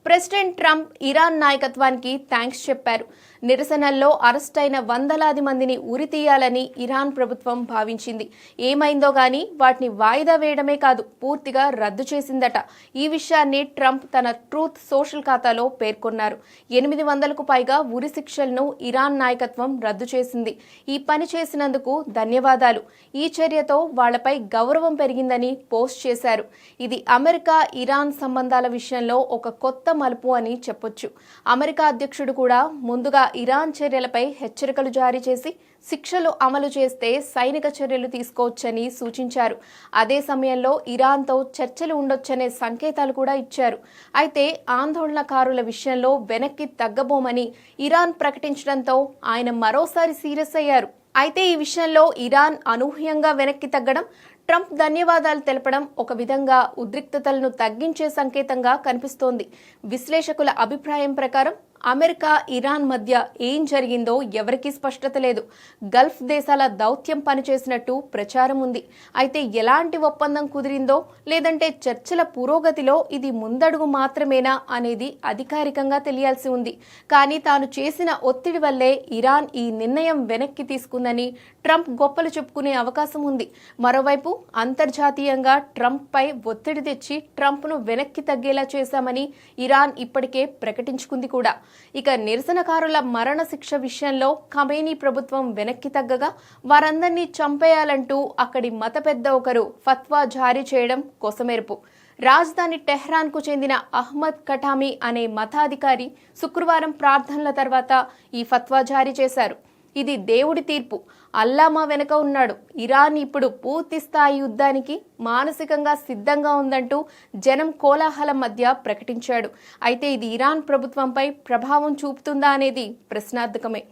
President Trump Iran నాయకత్వానికి thanks చెప్పారు. నిరసనల్లో arrest అయిన వందలాది మందిని ఉరితీయాలని ఇరాన్ ప్రభుత్వం భావించింది. ఏమైందో గానీ వాటిని వాయిదా వేయడమే కాదు, పూర్తిగా రద్దు చేసిందట. ఈ విషయాన్ని ట్రంప్ తన ట్రూత్ సోషల్ ఖాతాలో పేర్కొన్నారు. 800కు పైగా ఉరి శిక్షలను ఇరాన్ నాయకత్వం రద్దు చేసింది. ఈ పని చేసినందుకు ధన్యవాదాలు. ఈ చర్యతో వాళ్లపై గౌరవం పెరిగిందని పోస్ట్ చేశారు. ఇది అమెరికా ఇరాన్ సంబంధాల విషయంలో ఒక కొత్త మలుపు అని చెప్పొచ్చు. అమెరికా అధ్యక్షుడు కూడా ముందుగా ఇరాన్ చర్యలపై హెచ్చరికలు జారీ చేసి శిక్షలు అమలు చేస్తే సైనిక చర్యలు తీసుకోవచ్చని సూచించారు. అదే సమయంలో ఇరాన్తో చర్చలు ఉండొచ్చనే సంకేతాలు కూడా ఇచ్చారు. అయితే ఆందోళనకారుల విషయంలో వెనక్కి తగ్గబోమని ఇరాన్ ప్రకటించడంతో ఆయన మరోసారి సీరియస్ అయ్యారు. అయితే ఈ విషయంలో ఇరాన్ అనూహ్యంగా వెనక్కి తగ్గడం, ట్రంప్ ధన్యవాదాలు తెలపడం ఒక విధంగా ఉద్రిక్తతలను తగ్గించే సంకేతంగా కనిపిస్తోంది. విశ్లేషకుల అభిప్రాయం ప్రకారం అమెరికా ఇరాన్ మధ్య ఏం జరిగిందో ఎవరికీ స్పష్టత లేదు. గల్ఫ్ దేశాల దౌత్యం పనిచేసినట్టు ప్రచారం ఉంది. అయితే ఎలాంటి ఒప్పందం కుదిరిందో లేదంటే చర్చల పురోగతిలో ఇది ముందడుగు మాత్రమేనా అనేది అధికారికంగా తెలియాల్సి ఉంది. కానీ తాను చేసిన ఒత్తిడి వల్లే ఇరాన్ ఈ నిర్ణయం వెనక్కి తీసుకుందని ట్రంప్ గొప్పలు చెప్పుకునే అవకాశం ఉంది. మరోవైపు అంతర్జాతీయంగా ట్రంప్ పై ఒత్తిడి తెచ్చి ట్రంప్ను వెనక్కి తగ్గేలా చేశామని ఇరాన్ ఇప్పటికే ప్రకటించుకుంది కూడా. ఇక నిరసనకారుల మరణ శిక్ష విషయంలో ఖమేనీ ప్రభుత్వం వెనక్కి తగ్గగా వారందరినీ చంపేయాలంటూ అక్కడి మత పెద్ద ఒకరు ఫత్వా జారీ చేయడం కొసమెరుపు. రాజధాని టెహ్రాన్కు చెందిన అహ్మద్ కటామీ అనే మతాధికారి శుక్రవారం ప్రార్థనల తర్వాత ఈ ఫత్వా జారీ చేశారు. ఇది దేవుడి తీర్పు, అల్లా మా వెనుక ఉన్నాడు, ఇరాన్ ఇప్పుడు పూర్తి స్థాయి యుద్ధానికి మానసికంగా సిద్ధంగా ఉందంటూ జనం కోలాహలం మధ్య ప్రకటించాడు. అయితే ఇది ఇరాన్ ప్రభుత్వంపై ప్రభావం చూపుతుందా అనేది ప్రశ్నార్థకమే.